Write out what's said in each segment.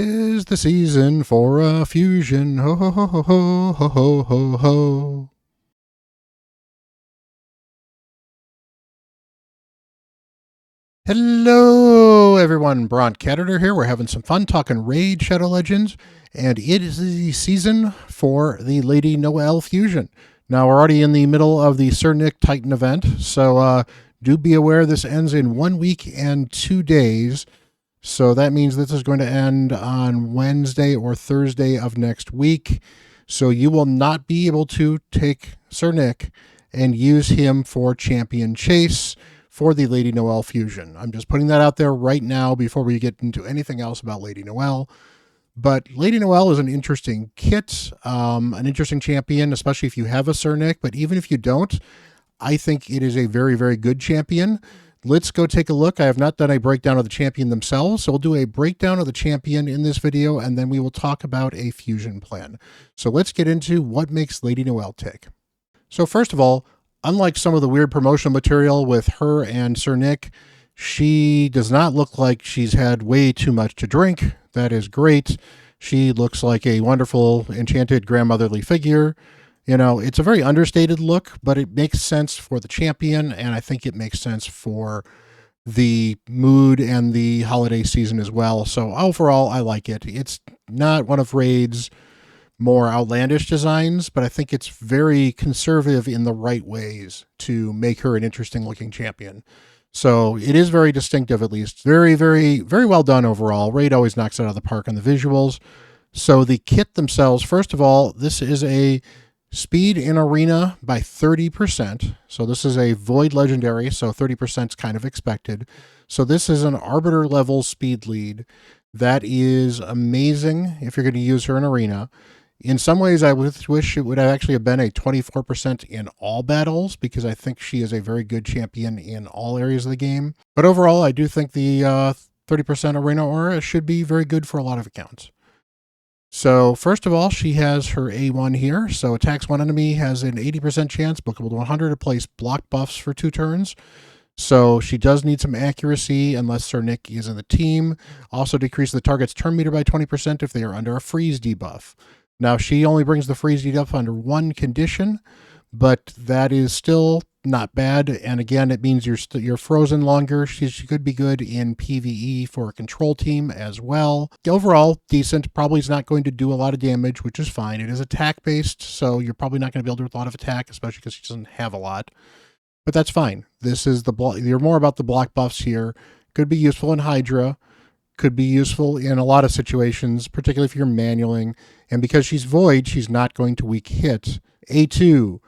'Tis the season for a fusion. Ho ho ho ho ho ho ho ho ho. Hello, everyone. Bront, CatHerder here. We're having some fun talking Raid Shadow Legends, and it is the season for the Lady Noelle fusion. Now, we're already in the middle of the Sir Nick Titan event, so do be aware this ends in 1 week and 2 days. So that means this is going to end on Wednesday or Thursday of next week. So you will not be able to take Sir Nick and use him for champion chase for the Lady Noelle fusion. I'm just putting that out there right now before we get into anything else about Lady Noelle. But Lady Noelle is an interesting kit, an interesting champion, especially if you have a Sir Nick. But even if you don't, I think it is a very, very good champion. Let's go take a look. I have not done a breakdown of the champion themselves, so we'll do a breakdown of the champion in this video, and then we will talk about a fusion plan. So let's get into what makes Lady Noelle tick. So first of all, unlike some of the weird promotional material with her and Sir Nick, she does not look like she's had way too much to drink. That is great. She looks like a wonderful, enchanted grandmotherly figure. You know, it's a very understated look, but it makes sense for the champion, and I think it makes sense for the mood and the holiday season as well. So overall, I like it. It's not one of Raid's more outlandish designs, but I think it's very conservative in the right ways to make her an interesting looking champion. So it is very distinctive, at least. Very, very, very well done overall. Raid always knocks it out of the park on the visuals. So the kit themselves, first of all, this is a speed in arena by 30%. So this is a void legendary, so 30% is kind of expected. So this is an arbiter level speed lead. That is amazing if you're going to use her in arena. In some ways, I wish it would have actually been a 24% in all battles, because I think she is a very good champion in all areas of the game. But overall, I do think the 30% arena aura should be very good for a lot of accounts. So first of all, she has her A1 here. So attacks one enemy, has an 80% chance, bookable to 100, to place block buffs for 2 turns. So she does need some accuracy unless Sir Nick is in the team. Also decrease the target's turn meter by 20% if they are under a freeze debuff. Now she only brings the freeze debuff under 1 condition, but that is still not bad. And again, it means you're frozen longer. She could be good in PvE for a control team as well. Overall, decent. Probably is not going to do a lot of damage, which is fine. It is attack based, so you're probably not going to be able to do a lot of attack, especially because she doesn't have a lot. But that's fine. This is you're more about the block buffs here. Could be useful in Hydra. Could be useful in a lot of situations, particularly if you're manualing. And because she's void, she's not going to weak hit. A2.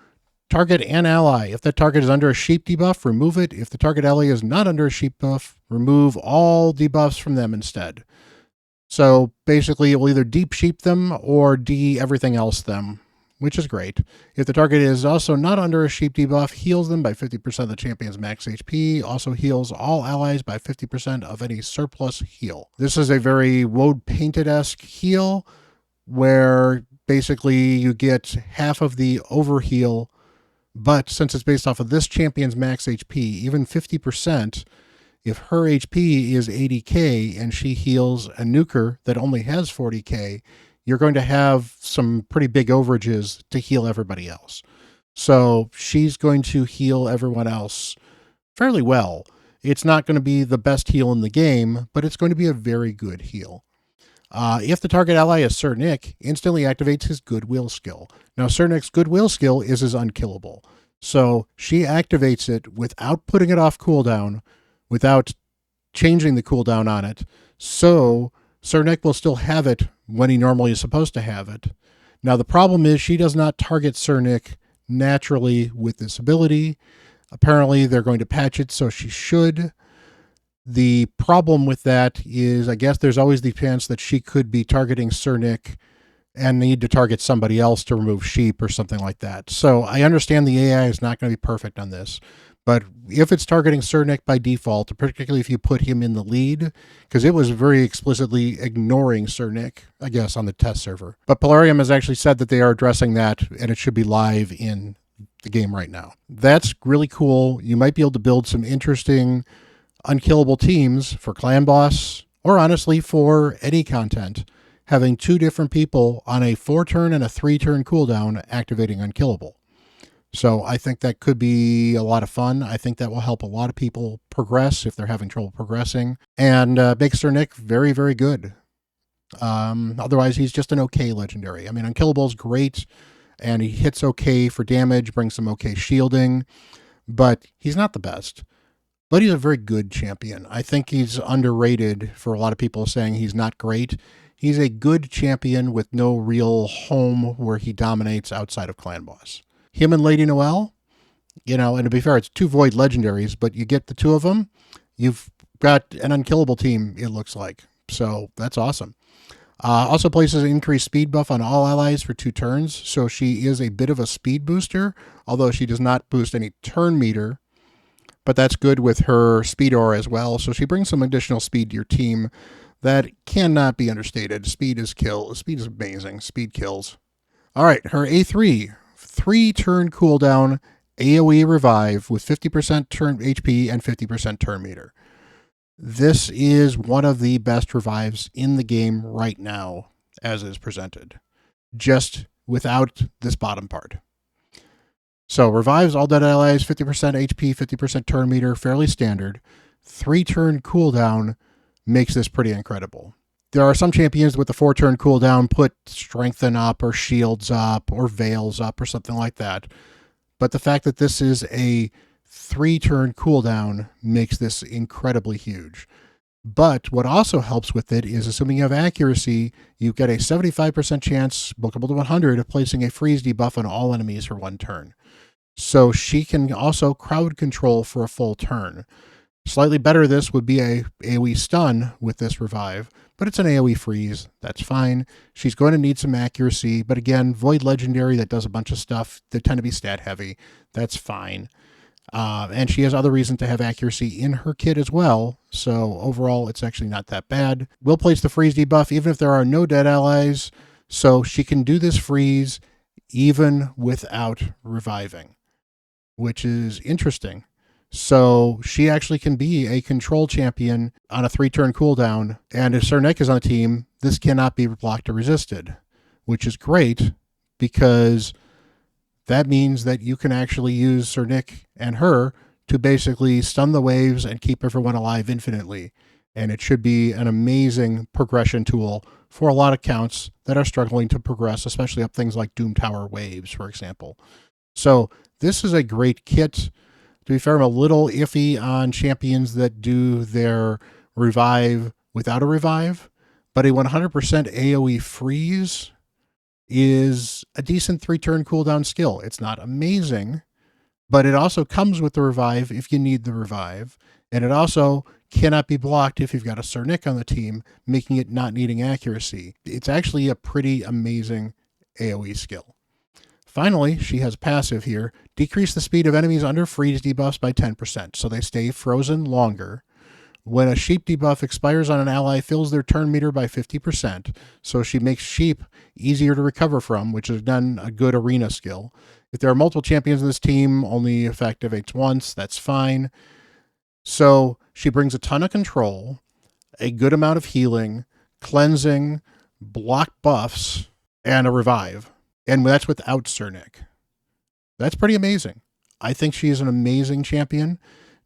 Target and ally. If that target is under a sheep debuff, remove it. If the target ally is not under a sheep buff, remove all debuffs from them instead. So basically, it will either deep sheep them or everything else them, which is great. If the target is also not under a sheep debuff, heals them by 50% of the champion's max HP. Also heals all allies by 50% of any surplus heal. This is a very Woad Painted-esque heal, where basically you get half of the overheal. But since it's based off of this champion's max HP, even 50%, if her HP is 80k and she heals a nuker that only has 40k, you're going to have some pretty big overages to heal everybody else. So she's going to heal everyone else fairly well. It's not going to be the best heal in the game, but it's going to be a very good heal. If the target ally is Sir Nick, instantly activates his Goodwill skill. Now, Sir Nick's Goodwill skill is his unkillable. So she activates it without putting it off cooldown, without changing the cooldown on it. So Sir Nick will still have it when he normally is supposed to have it. Now, the problem is she does not target Sir Nick naturally with this ability. Apparently, they're going to patch it, so she should. The problem with that is, I guess there's always the chance that she could be targeting Sir Nick and need to target somebody else to remove sheep or something like that. So I understand the AI is not going to be perfect on this, but if it's targeting Sir Nick by default, particularly if you put him in the lead, because it was very explicitly ignoring Sir Nick, I guess, on the test server. But Polarium has actually said that they are addressing that, and it should be live in the game right now. That's really cool. You might be able to build some interesting unkillable teams for Clan Boss or honestly for any content, having 2 different people on a 4-turn and a 3-turn cooldown activating Unkillable. So I think that could be a lot of fun. I think that will help a lot of people progress if they're having trouble progressing, and make Sir Nick very, very good. Otherwise, he's just an okay legendary. I mean, Unkillable's great, and he hits okay for damage, brings some okay shielding, but he's not the best. But he's a very good champion. I think he's underrated for a lot of people saying he's not great. He's a good champion with no real home where he dominates outside of Clan Boss. Him and Lady Noelle, and to be fair, it's 2 Void legendaries, but you get the 2 of them, you've got an unkillable team, it looks like. So that's awesome. Also places an increased speed buff on all allies for 2 turns, so she is a bit of a speed booster, although she does not boost any turn meter, but that's good with her speed aura as well, so she brings some additional speed to your team that cannot be understated. Speed is amazing. Speed kills. All right, her A3, 3-turn cooldown, AoE revive with 50% turn HP and 50% turn meter. This is one of the best revives in the game right now, as is presented, just without this bottom part. So revives all dead allies, 50% HP, 50% turn meter, fairly standard. 3-turn cooldown makes this pretty incredible. There are some champions with the 4-turn cooldown put strengthen up or shields up or veils up or something like that. But the fact that this is a 3-turn cooldown makes this incredibly huge. But what also helps with it is, assuming you have accuracy, you get a 75% chance, bookable to 100, of placing a freeze debuff on all enemies for 1 turn. So she can also crowd control for a full turn. Slightly better this would be a AoE stun with this revive, but it's an AoE freeze. That's fine. She's going to need some accuracy, but again, Void Legendary that does a bunch of stuff. They tend to be stat heavy. That's fine. And she has other reason to have accuracy in her kit as well, so overall it's actually not that bad. We'll place the freeze debuff even if there are no dead allies, so she can do this freeze even without reviving, which is interesting. So she actually can be a control champion on a 3-turn cooldown, and if Sir Nick is on the team, this cannot be blocked or resisted, which is great because that means that you can actually use Sir Nick and her to basically stun the waves and keep everyone alive infinitely. And it should be an amazing progression tool for a lot of counts that are struggling to progress, especially up things like Doom Tower waves, for example. So this is a great kit. To be fair, I'm a little iffy on champions that do their revive without a revive, but a 100% AoE freeze is a decent 3-turn cooldown skill. It's not amazing, but it also comes with the revive if you need the revive, and it also cannot be blocked if you've got a Sir Nick on the team, making it not needing accuracy. It's actually a pretty amazing AoE skill. Finally, she has passive here. Decrease the speed of enemies under freeze debuffs by 10%, so they stay frozen longer. When a sheep debuff expires on an ally, fills their turn meter by 50%, so she makes sheep easier to recover from, which is done a good arena skill. If there are multiple champions in this team, only effect activates once, that's fine. So she brings a ton of control, a good amount of healing, cleansing, block buffs, and a revive. And that's without Sir Nick. That's pretty amazing. I think she is an amazing champion.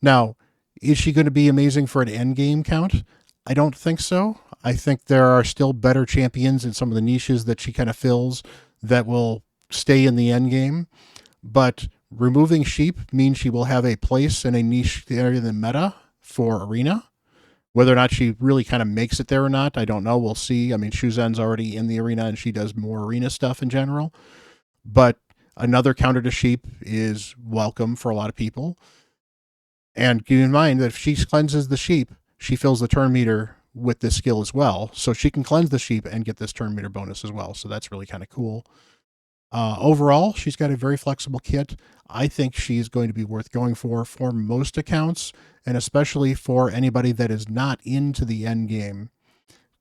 Now, is she going to be amazing for an endgame count? I don't think so. I think there are still better champions in some of the niches that she kind of fills that will stay in the endgame. But removing sheep means she will have a place in a niche area in the meta for arena. Whether or not she really kind of makes it there or not, I don't know. We'll see. I mean, Shuzen's already in the arena and she does more arena stuff in general. But another counter to sheep is welcome for a lot of people. And keep in mind that if she cleanses the sheep, she fills the turn meter with this skill as well. So she can cleanse the sheep and get this turn meter bonus as well. So that's really kind of cool. Overall, she's got a very flexible kit. I think she's going to be worth going for most accounts, and especially for anybody that is not into the end game,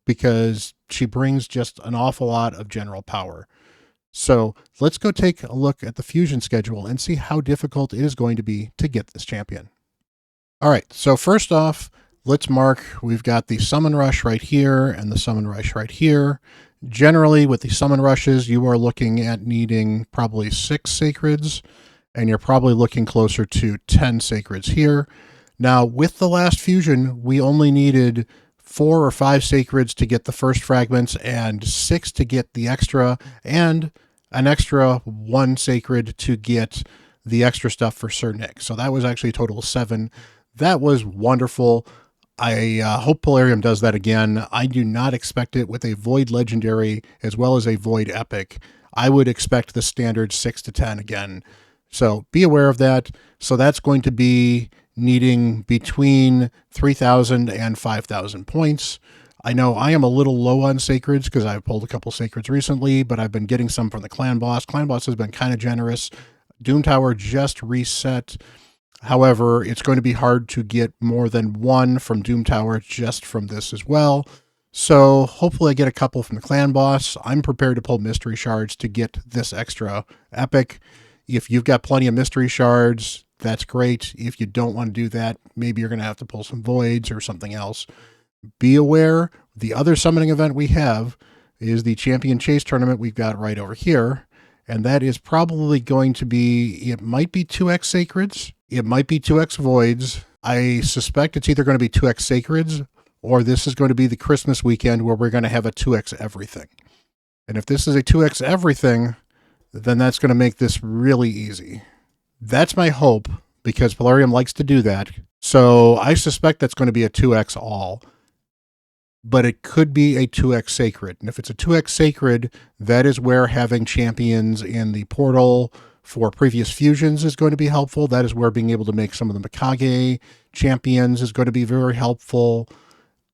because she brings just an awful lot of general power. So let's go take a look at the fusion schedule and see how difficult it is going to be to get this champion. All right, so first off, let's mark, we've got the summon rush right here and the summon rush right here. Generally, with the summon rushes, you are looking at needing probably 6 sacreds, and you're probably looking closer to 10 sacreds here. Now, with the last fusion, we only needed 4 or 5 sacreds to get the first fragments and 6 to get the extra, and an extra 1 sacred to get the extra stuff for Sir Nick. So that was actually a total of 7. That was wonderful. I hope Polarium does that again. I do not expect it with a Void Legendary as well as a Void Epic. I would expect the standard 6 to 10 again. So be aware of that. So that's going to be needing between 3,000 and 5,000 points. I know I am a little low on sacreds because I've pulled a couple sacreds recently, but I've been getting some from the Clan Boss. Clan Boss has been kind of generous. Doom Tower just reset. However, it's going to be hard to get more than 1 from Doom Tower just from this as well. So hopefully I get a couple from the Clan Boss. I'm prepared to pull Mystery Shards to get this extra epic. If you've got plenty of Mystery Shards, that's great. If you don't want to do that, maybe you're going to have to pull some Voids or something else. Be aware, the other summoning event we have is the Champion Chase tournament we've got right over here. And that is probably going to be, it might be 2x Sacreds, it might be 2x Voids. I suspect it's either going to be 2x Sacreds, or this is going to be the Christmas weekend where we're going to have a 2x everything. And if this is a 2x everything, then that's going to make this really easy. That's my hope, because Polarium likes to do that. So I suspect that's going to be a 2x all. But it could be a 2x Sacred. And if it's a 2x Sacred, that is where having champions in the portal for previous fusions is going to be helpful. That is where being able to make some of the Mikage champions is going to be very helpful.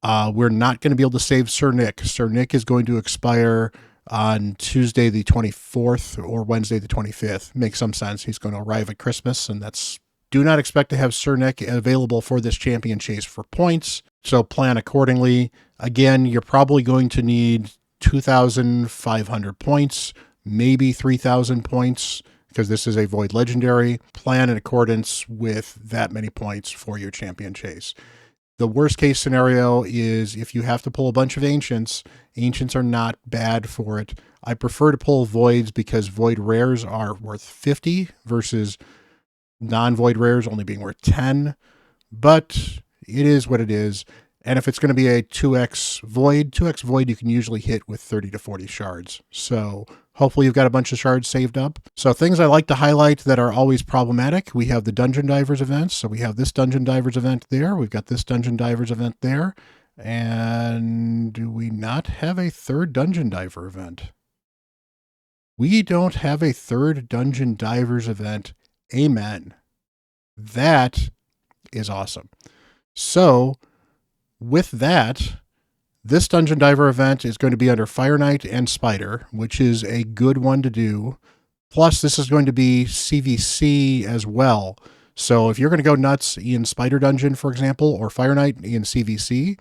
We're not going to be able to save Sir Nick. Sir Nick is going to expire on Tuesday the 24th or Wednesday the 25th. Makes some sense. He's going to arrive at Christmas, and that's... Do not expect to have Sir Nick available for this champion chase for points, so plan accordingly. Again, you're probably going to need 2,500 points, maybe 3,000 points, because this is a Void Legendary. Plan in accordance with that many points for your champion chase. The worst case scenario is if you have to pull a bunch of Ancients. Ancients are not bad for it. I prefer to pull Voids because Void Rares are worth 50 versus non-Void Rares only being worth 10. But it is what it is. And if it's going to be a 2x Void you can usually hit with 30 to 40 shards. So hopefully you've got a bunch of shards saved up. So things I like to highlight that are always problematic. We have the Dungeon Divers events. So we have this Dungeon Divers event there. We've got this Dungeon Divers event there. And do we not have a third Dungeon Diver event? We don't have a third Dungeon Divers event. Amen. That is awesome. So with that, this Dungeon Diver event is going to be under Fire Knight and Spider, which is a good one to do. Plus, this is going to be CVC as well. So if you're going to go nuts in Spider Dungeon, for example, or Fire Knight in CVC,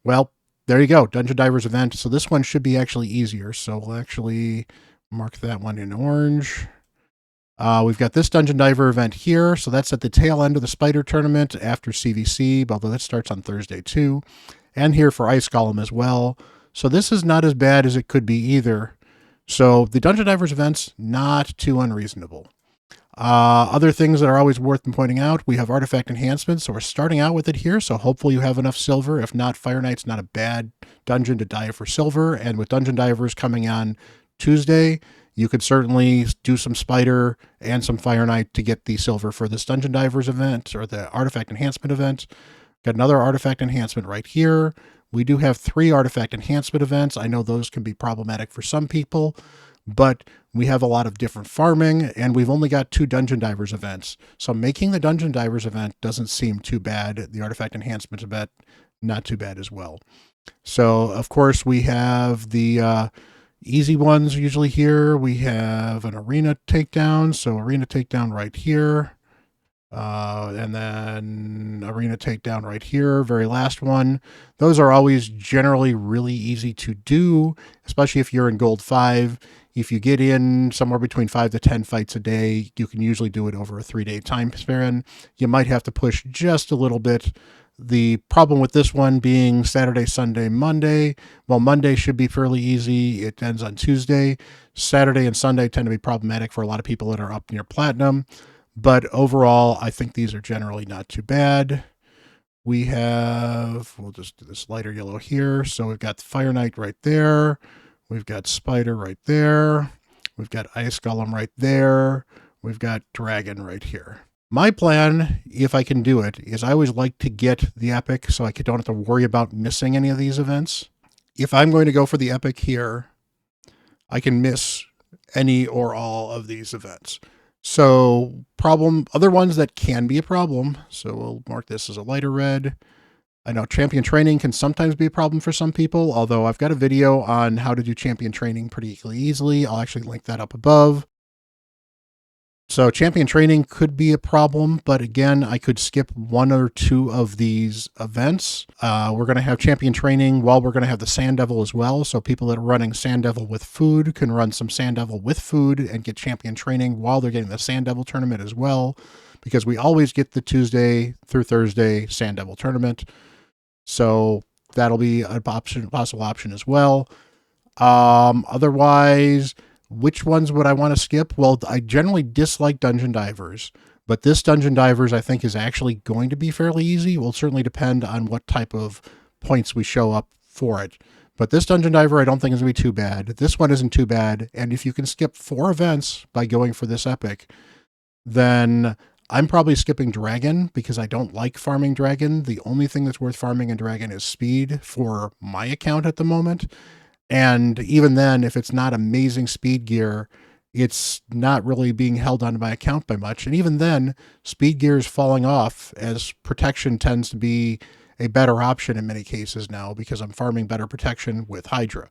well, there you go, Dungeon Divers event. So this one should be actually easier. So we'll actually mark that one in orange. We've got this Dungeon Diver event here. So that's at the tail end of the Spider tournament after CVC, although that starts on Thursday too. And here for Ice Golem as well. So this is not as bad as it could be either. So the Dungeon Divers event's not too unreasonable. Other things that are always worth pointing out, we have artifact enhancements. So we're starting out with it here. So hopefully you have enough silver. If not, Fire Knight's not a bad dungeon to dive for silver. And with Dungeon Divers coming on Tuesday, you could certainly do some Spider and some Fire Knight to get the silver for this Dungeon Divers event or the artifact enhancement event. Got another artifact enhancement right here. We do have 3 artifact enhancement events. I know those can be problematic for some people, but we have a lot of different farming, and we've only got 2 Dungeon Divers events. So making the Dungeon Divers event doesn't seem too bad. The artifact enhancement event, not too bad as well. So, of course, we have the easy ones usually here. We have an arena takedown. So arena takedown right here. And then arena takedown right here, very last one. Those are always generally really easy to do, especially if you're in gold 5. If you get in somewhere between 5 to 10 fights a day, you can usually do it over a 3-day time span. You might have to push just a little bit The problem with this one being Saturday, Sunday, Monday, well, Monday should be fairly easy. It ends on Tuesday. Saturday and Sunday tend to be problematic for a lot of people that are up near Platinum. But overall, I think these are generally not too bad. We have, we'll just do this lighter yellow here. So we've got Fire Knight right there. We've got Spider right there. We've got Ice Golem right there. We've got Dragon right here. My plan, if I can do it, is I always like to get the epic so I don't have to worry about missing any of these events. If I'm going to go for the epic here, I can miss any or all of these events. So other ones that can be a problem. So we'll mark this as a lighter red. I know champion training can sometimes be a problem for some people, although I've got a video on how to do champion training pretty easily. I'll actually link that up above. So champion training could be a problem, but again, I could skip one or two of these events. We're going to have champion training while we're going to have the Sand Devil as well. So people that are running Sand Devil with food can run some Sand Devil with food and get champion training while they're getting the Sand Devil tournament as well, because we always get the Tuesday through Thursday Sand Devil tournament. So that'll be a possible option as well. Otherwise, which ones would I want to skip? Well, I generally dislike Dungeon Divers, but this Dungeon Divers I think is actually going to be fairly easy. It will certainly depend on what type of points we show up for it. But this Dungeon Diver I don't think is going to be too bad. This one isn't too bad, and if you can skip 4 events by going for this epic, then I'm probably skipping Dragon because I don't like farming Dragon. The only thing that's worth farming in Dragon is speed for my account at the moment. And even then, if it's not amazing speed gear, it's not really being held onto my account by much. And even then, speed gear is falling off as protection tends to be a better option in many cases now because I'm farming better protection with Hydra.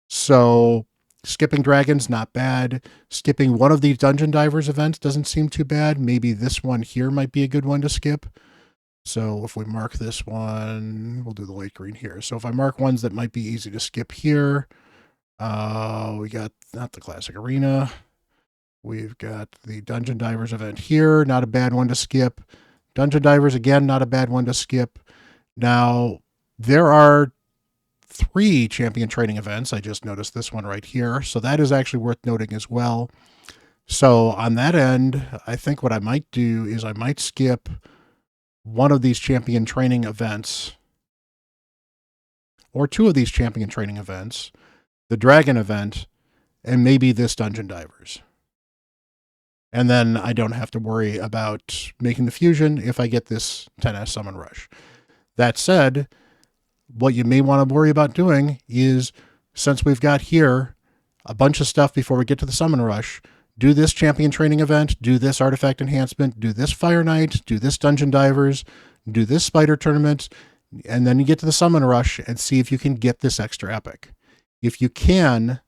So skipping Dragons, not bad. Skipping one of these Dungeon Divers events doesn't seem too bad. Maybe this one here might be a good one to skip. So if we mark this one, we'll do the light green here. So if I mark ones that might be easy to skip here, we got not the Classic Arena. We've got the Dungeon Divers event here, not a bad one to skip. Dungeon Divers, again, not a bad one to skip. Now, there are 3 champion training events. I just noticed this one right here. So that is actually worth noting as well. So on that end, I think what I might do is I might skip one of these champion training events, or 2 of these champion training events, the Dragon event, and maybe this Dungeon Divers. And then I don't have to worry about making the fusion if I get this 10S Summon Rush. That said, what you may want to worry about doing is, since we've got here a bunch of stuff before we get to the Summon Rush, do this champion training event, do this artifact enhancement, do this Fire Knight, do this Dungeon Divers, do this Spider tournament, and then you get to the Summon Rush and see if you can get this extra epic. If you can,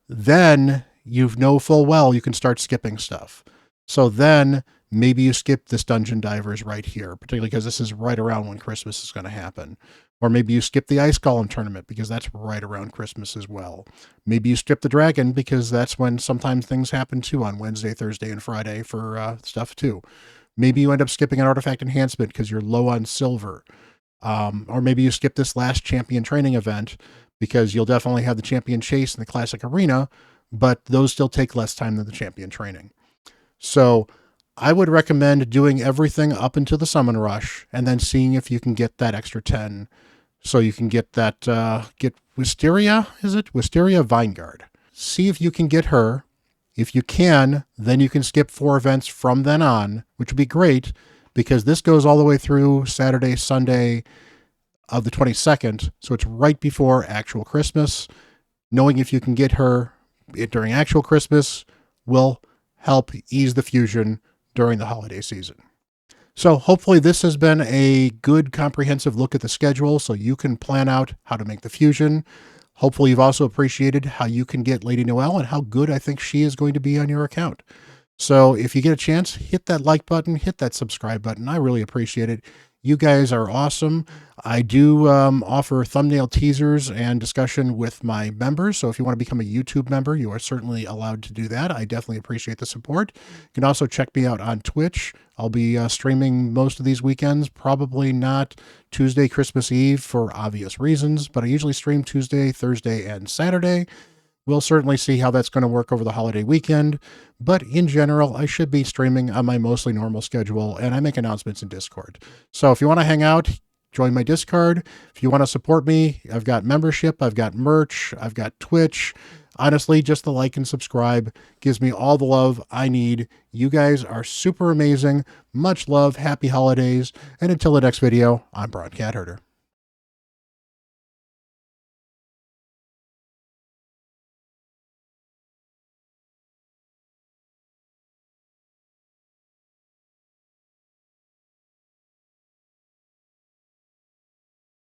then you know full well you can start skipping stuff. So then maybe you skip this Dungeon Divers right here, particularly because this is right around when Christmas is going to happen. Or maybe you skip the Ice Golem tournament because that's right around Christmas as well. Maybe you skip the Dragon because that's when sometimes things happen too on Wednesday, Thursday, and Friday for stuff too. Maybe you end up skipping an artifact enhancement because you're low on silver. Or maybe you skip this last champion training event because you'll definitely have the champion chase in the Classic Arena, but those still take less time than the champion training. So I would recommend doing everything up until the Summon Rush and then seeing if you can get that extra 10. So you can get that, get Wisteria, is it? Wisteria Vinegard. See if you can get her. If you can, then you can skip 4 events from then on, which would be great because this goes all the way through Saturday, Sunday of the 22nd. So it's right before actual Christmas. Knowing if you can get her during actual Christmas will help ease the fusion during the holiday season. So hopefully this has been a good comprehensive look at the schedule so you can plan out how to make the fusion. Hopefully you've also appreciated how you can get Lady Noelle and how good I think she is going to be on your account. So if you get a chance, hit that like button, hit that subscribe button. I really appreciate it. You guys are awesome. I do offer thumbnail teasers and discussion with my members. So if you want to become a YouTube member, you are certainly allowed to do that. I definitely appreciate the support. You can also check me out on Twitch. I'll be streaming most of these weekends, probably not Tuesday, Christmas Eve for obvious reasons, but I usually stream Tuesday, Thursday, and Saturday. We'll certainly see how that's going to work over the holiday weekend, but in general, I should be streaming on my mostly normal schedule, and I make announcements in Discord. So if you want to hang out, join my Discord. If you want to support me, I've got membership, I've got merch, I've got Twitch. Honestly, just the like and subscribe gives me all the love I need. You guys are super amazing. Much love, happy holidays, and until the next video, I'm Bront CatHerder.